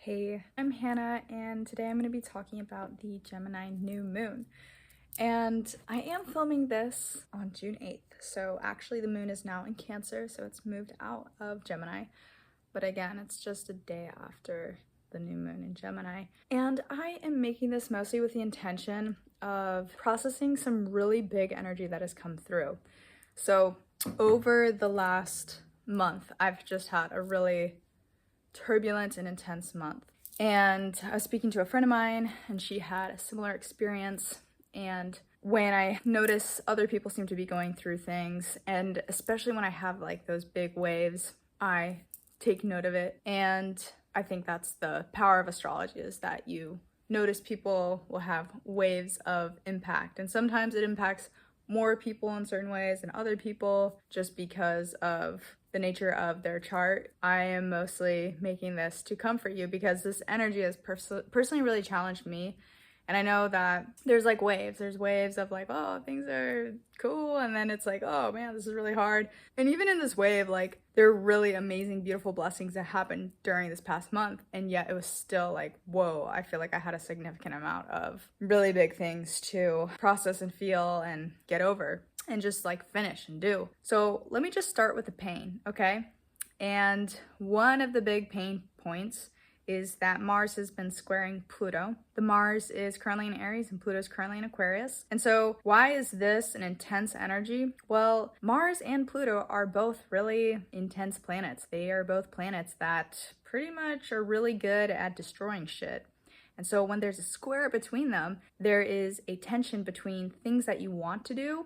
Hey, I'm Hannah, and today I'm going to be talking about the Gemini new moon. And I am filming this on June 8th, so actually the moon is now in Cancer, so it's moved out of Gemini. But again, it's just a day after the new moon in Gemini. And I am making this mostly with the intention of processing some really big energy that has come through. So over the last month, I've just had a really turbulent and intense month. And I was speaking to a friend of mine, and she had a similar experience. And when I notice other people seem to be going through things, and especially when I have like those big waves, I take note of it. And I think that's the power of astrology, is that you notice people will have waves of impact. And sometimes it impacts more people in certain ways than other people just because of the nature of their chart. I am mostly making this to comfort you because this energy has personally really challenged me. And I know that there's like waves. There's waves of like, oh, things are cool. And then it's like, oh man, this is really hard. And even in this wave, like there are really amazing, beautiful blessings that happened during this past month. And yet it was still like, whoa, I feel like I had a significant amount of really big things to process and feel and get over and just like finish and do. So let me just start with the pain, okay? And one of the big pain points is that Mars has been squaring Pluto. The Mars is currently in Aries and Pluto is currently in Aquarius. And so why is this an intense energy? Well, Mars and Pluto are both really intense planets. They are both planets that pretty much are really good at destroying shit. And so when there's a square between them, there is a tension between things that you want to do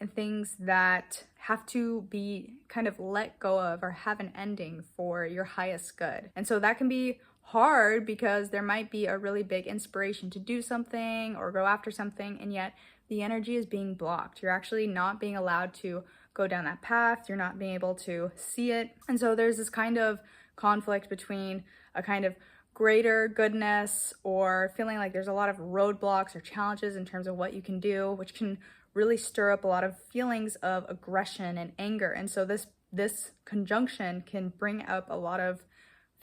and things that have to be kind of let go of or have an ending for your highest good. And so that can be hard because there might be a really big inspiration to do something or go after something, and yet the energy is being blocked. You're actually not being allowed to go down that path. You're not being able to see it. And so there's this kind of conflict between a kind of greater goodness or feeling like there's a lot of roadblocks or challenges in terms of what you can do, which can really stir up a lot of feelings of aggression and anger. And so this conjunction can bring up a lot of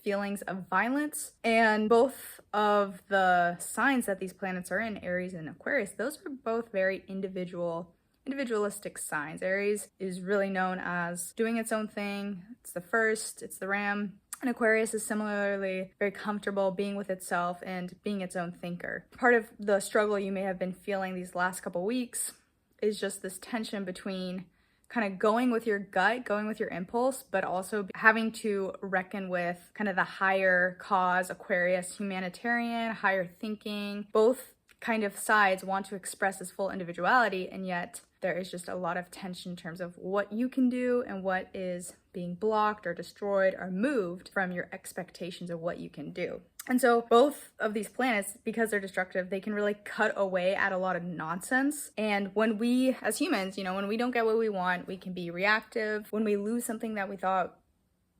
feelings of violence. And both of the signs that these planets are in, Aries and Aquarius, those are both very individualistic signs. Aries is really known as doing its own thing. It's the first, it's the ram. And Aquarius is similarly very comfortable being with itself and being its own thinker. Part of the struggle you may have been feeling these last couple weeks is just this tension between kind of going with your gut, going with your impulse, but also having to reckon with kind of the higher cause, Aquarius, humanitarian, higher thinking. Both kind of sides want to express this full individuality, and yet there is just a lot of tension in terms of what you can do and what is being blocked or destroyed or moved from your expectations of what you can do. And so both of these planets, because they're destructive, they can really cut away at a lot of nonsense. And when we, as humans, when we don't get what we want, we can be reactive. When we lose something that we thought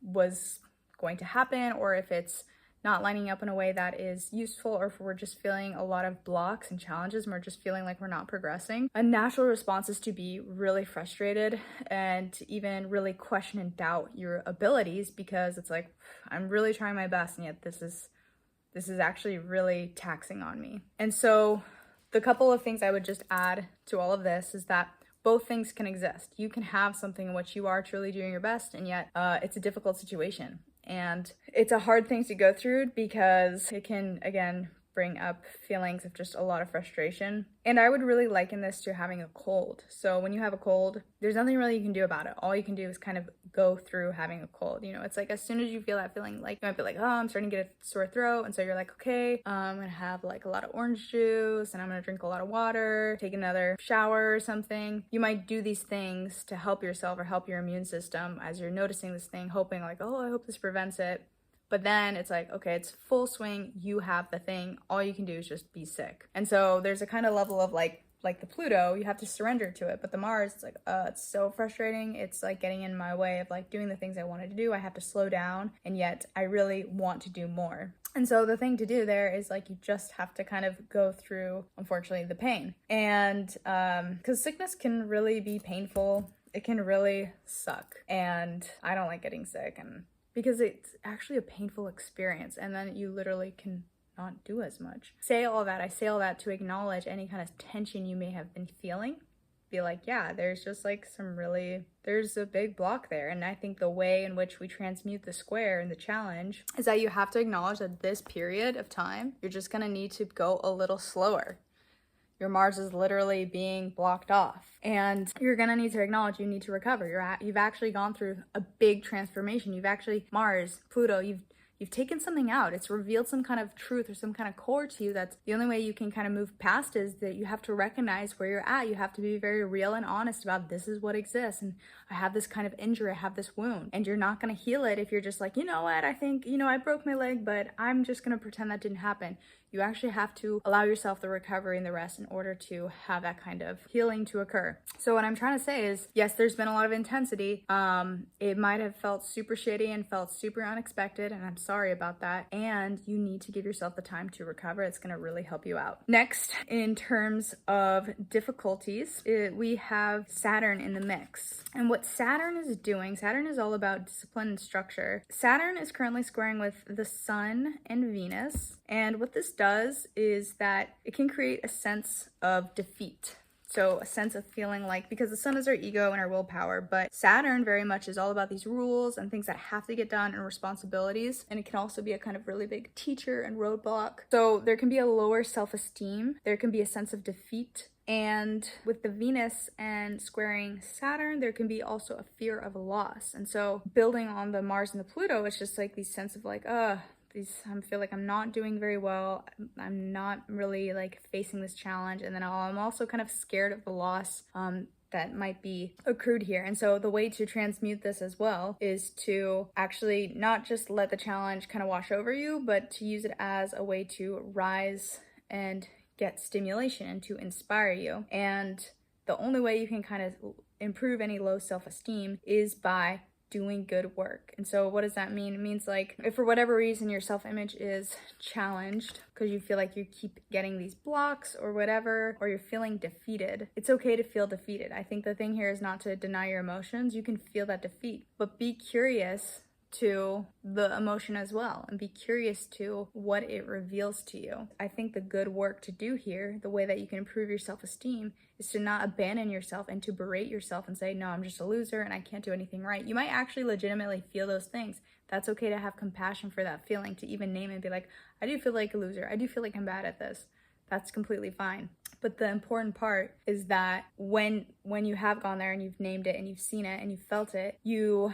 was going to happen, or if it's not lining up in a way that is useful, or if we're just feeling a lot of blocks and challenges and we're just feeling like we're not progressing, a natural response is to be really frustrated and even really question and doubt your abilities, because it's like, I'm really trying my best, and yet this is actually really taxing on me. And so the couple of things I would just add to all of this is that both things can exist. You can have something in which you are truly doing your best, and yet it's a difficult situation. And it's a hard thing to go through because it can, again, bring up feelings of just a lot of frustration. And I would really liken this to having a cold. So when you have a cold, there's nothing really you can do about it. All you can do is kind of go through having a cold. It's like as soon as you feel that feeling, like you might be like, oh, I'm starting to get a sore throat. And so you're like, okay, I'm gonna have like a lot of orange juice and I'm gonna drink a lot of water, take another shower or something. You might do these things to help yourself or help your immune system as you're noticing this thing, hoping like, oh, I hope this prevents it. But then it's like, okay, it's full swing, you have the thing, all you can do is just be sick. And so there's a kind of level of like the Pluto, you have to surrender to it. But the Mars, it's like, it's so frustrating. It's like getting in my way of like doing the things I wanted to do. I have to slow down, and yet I really want to do more. And so the thing to do there is like, you just have to kind of go through, unfortunately, the pain. And because sickness can really be painful. It can really suck. And I don't like getting sick, and because it's actually a painful experience, and then you literally can not do as much. I say all that to acknowledge any kind of tension you may have been feeling. Be like, yeah, there's just like there's a big block there. And I think the way in which we transmute the square and the challenge is that you have to acknowledge that this period of time, you're just gonna need to go a little slower. Your Mars is literally being blocked off, and you're gonna need to acknowledge you need to recover. You've actually gone through a big transformation. Mars, Pluto, you've taken something out. It's revealed some kind of truth or some kind of core to you. That's the only way you can kind of move past, is that you have to recognize where you're at. You have to be very real and honest about, this is what exists, and I have this kind of injury, I have this wound. And you're not going to heal it if you're just like, you know what, I think, I broke my leg, but I'm just going to pretend that didn't happen. You actually have to allow yourself the recovery and the rest in order to have that kind of healing to occur. So what I'm trying to say is, yes, there's been a lot of intensity. It might have felt super shitty and felt super unexpected, and I'm sorry about that. And you need to give yourself the time to recover. It's going to really help you out. Next, in terms of difficulties, we have Saturn in the mix. And what Saturn is all about discipline and structure. Saturn is currently squaring with the Sun and Venus. And what this does is that it can create a sense of defeat. So a sense of feeling like, because the Sun is our ego and our willpower, but Saturn very much is all about these rules and things that have to get done and responsibilities. And it can also be a kind of really big teacher and roadblock. So there can be a lower self-esteem. There can be a sense of defeat. And with the Venus and squaring Saturn, there can be also a fear of loss. And so building on the Mars and the Pluto, it's just like these sense of like, I feel like I'm not doing very well. I'm not really like facing this challenge. And then I'm also kind of scared of the loss that might be accrued here. And so the way to transmute this as well is to actually not just let the challenge kind of wash over you, but to use it as a way to rise and get stimulation and to inspire you. And the only way you can kind of improve any low self-esteem is by doing good work. And so what does that mean? It means like, if for whatever reason your self-image is challenged because you feel like you keep getting these blocks or whatever, or you're feeling defeated, it's okay to feel defeated. I think the thing here is not to deny your emotions. You can feel that defeat, but be curious to the emotion as well, and be curious to what it reveals to you. I think the good work to do here, the way that you can improve your self-esteem, is to not abandon yourself and to berate yourself and say, no, I'm just a loser and I can't do anything right. You might actually legitimately feel those things. That's okay to have compassion for that feeling, to even name it and be like, I do feel like a loser. I do feel like I'm bad at this. That's completely fine. But the important part is that when you have gone there and you've named it and you've seen it and you've felt it, you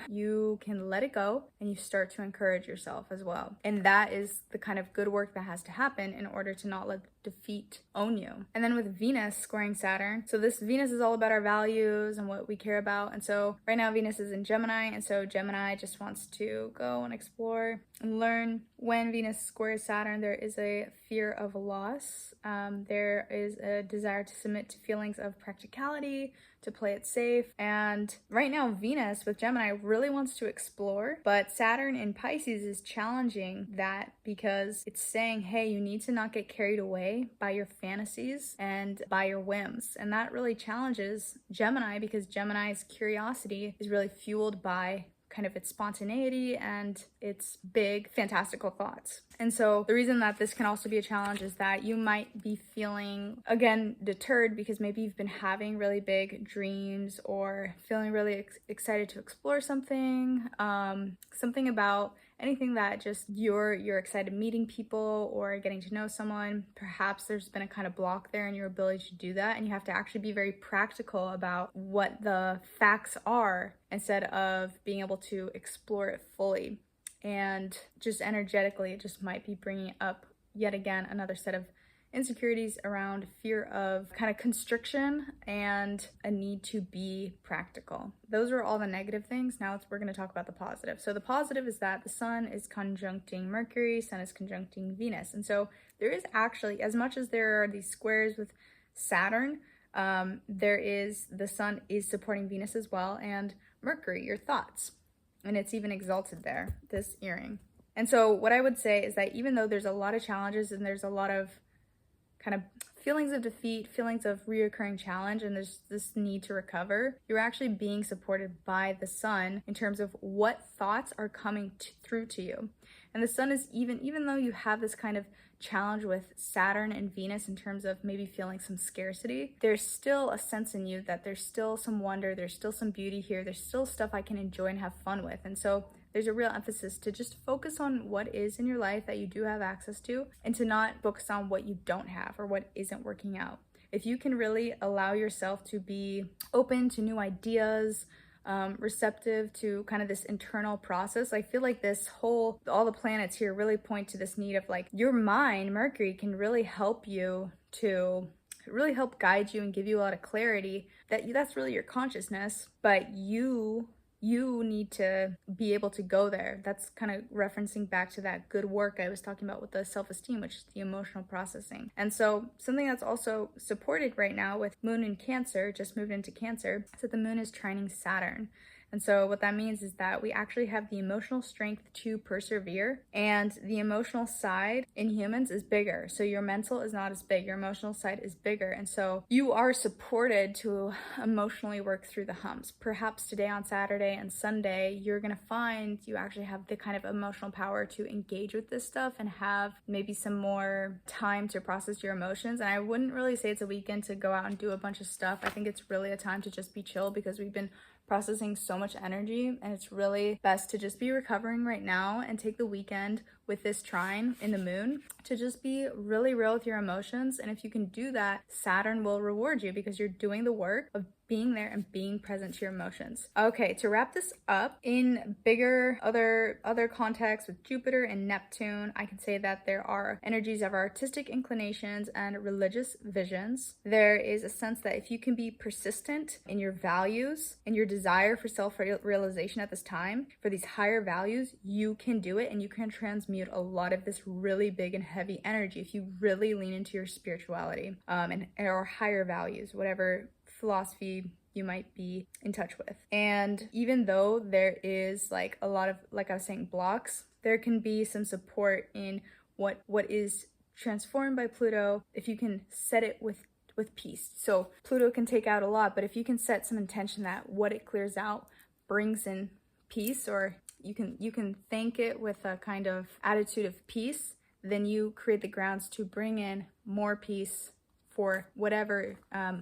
can let it go and you start to encourage yourself as well. And that is the kind of good work that has to happen in order to not let defeat own you. And then with Venus squaring Saturn, so this Venus is all about our values and what we care about. And so right now Venus is in Gemini, and so Gemini just wants to go and explore and learn. When Venus squares Saturn, there is a fear of loss. There is a desire to submit to feelings of practicality, to play it safe. And right now Venus with Gemini really wants to explore, but Saturn in Pisces is challenging that, because it's saying, hey, you need to not get carried away by your fantasies and by your whims. And that really challenges Gemini, because Gemini's curiosity is really fueled by kind of its spontaneity and its big fantastical thoughts. And so the reason that this can also be a challenge is that you might be feeling, again, deterred because maybe you've been having really big dreams or feeling really excited to explore something, something about anything that just you're excited meeting people or getting to know someone. Perhaps there's been a kind of block there in your ability to do that, and you have to actually be very practical about what the facts are instead of being able to explore it fully. And just energetically, it just might be bringing up yet again another set of insecurities around fear of kind of constriction and a need to be practical. Those are all the negative things. Now we're going to talk about the positive. So the positive is that the Sun is conjuncting Mercury, Sun is conjuncting Venus. And so there is actually, as much as there are these squares with Saturn, the Sun is supporting Venus as well, and Mercury, your thoughts. And it's even exalted there, this earring. And so what I would say is that even though there's a lot of challenges and there's a lot of kind of feelings of defeat, feelings of reoccurring challenge, and there's this need to recover, you're actually being supported by the sun in terms of what thoughts are coming through to you. And the sun is, even though you have this kind of challenge with Saturn and Venus in terms of maybe feeling some scarcity, there's still a sense in you that there's still some wonder, there's still some beauty here, there's still stuff I can enjoy and have fun with. And so there's a real emphasis to just focus on what is in your life that you do have access to, and to not focus on what you don't have or what isn't working out. If you can really allow yourself to be open to new ideas, receptive to kind of this internal process, I feel like all the planets here really point to this need of like your mind, Mercury, can really help you to really help guide you and give you a lot of clarity that's really your consciousness, but you need to be able to go there. That's kind of referencing back to that good work I was talking about with the self-esteem, which is the emotional processing. And so something that's also supported right now with Moon in Cancer, just moved into Cancer, is that the Moon is trining Saturn. And so what that means is that we actually have the emotional strength to persevere, and the emotional side in humans is bigger. So your mental is not as big, your emotional side is bigger. And so you are supported to emotionally work through the humps. Perhaps today on Saturday and Sunday, you're gonna find you actually have the kind of emotional power to engage with this stuff and have maybe some more time to process your emotions. And I wouldn't really say it's a weekend to go out and do a bunch of stuff. I think it's really a time to just be chill, because we've been processing so much energy, and it's really best to just be recovering right now and take the weekend with this trine in the moon to just be really real with your emotions. And if you can do that, Saturn will reward you because you're doing the work of being there and being present to your emotions. Okay, to wrap this up, in bigger other contexts with Jupiter and Neptune, I can say that there are energies of artistic inclinations and religious visions. There is a sense that if you can be persistent in your values and your desire for self-realization at this time, for these higher values, you can do it, and you can transmute a lot of this really big and heavy energy if you really lean into your spirituality or higher values, whatever philosophy you might be in touch with. And even though there is like a lot of, like I was saying, blocks, there can be some support in what is transformed by Pluto if you can set it with peace. So Pluto can take out a lot, but if you can set some intention that what it clears out brings in peace, or you can thank it with a kind of attitude of peace, then you create the grounds to bring in more peace for whatever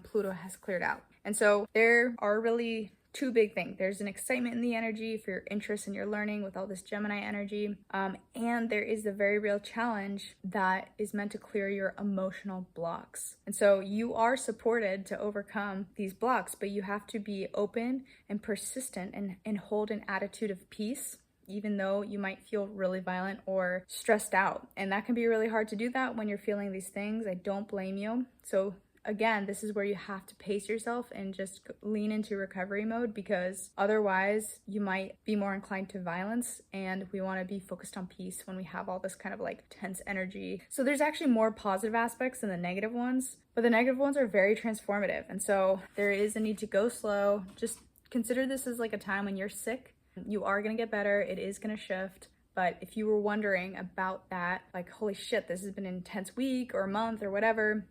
Pluto has cleared out. And so there are really two big things. There's an excitement in the energy for your interest in your learning with all this Gemini energy. And there is the very real challenge that is meant to clear your emotional blocks. And so you are supported to overcome these blocks, but you have to be open and persistent and hold an attitude of peace, even though you might feel really violent or stressed out. And that can be really hard to do that when you're feeling these things. I don't blame you. So again, this is where you have to pace yourself and just lean into recovery mode, because otherwise you might be more inclined to violence, and we want to be focused on peace when we have all this kind of like tense energy. So there's actually more positive aspects than the negative ones, but the negative ones are very transformative. And so there is a need to go slow. Just consider this as like a time when you're sick. You are going to get better. It is going to shift. But if you were wondering about that, like, holy shit, this has been an intense week or month or whatever,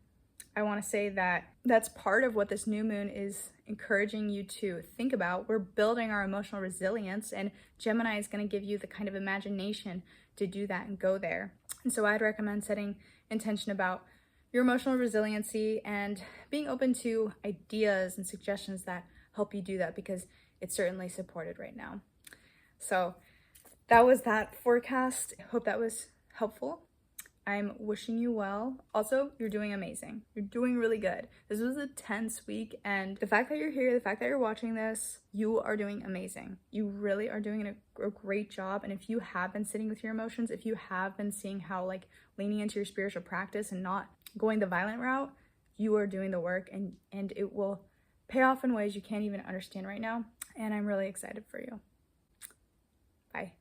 I want to say that that's part of what this new moon is encouraging you to think about. We're building our emotional resilience, and Gemini is going to give you the kind of imagination to do that and go there. And so I'd recommend setting intention about your emotional resiliency and being open to ideas and suggestions that help you do that, because it's certainly supported right now. So that was that forecast. I hope that was helpful. I'm wishing you well. Also, you're doing amazing. You're doing really good. This was a tense week, and the fact that you're here, the fact that you're watching this, you are doing amazing. You really are doing a great job. And if you have been sitting with your emotions, if you have been seeing how like leaning into your spiritual practice and not going the violent route, you are doing the work, and it will pay off in ways you can't even understand right now. And I'm really excited for you. Bye.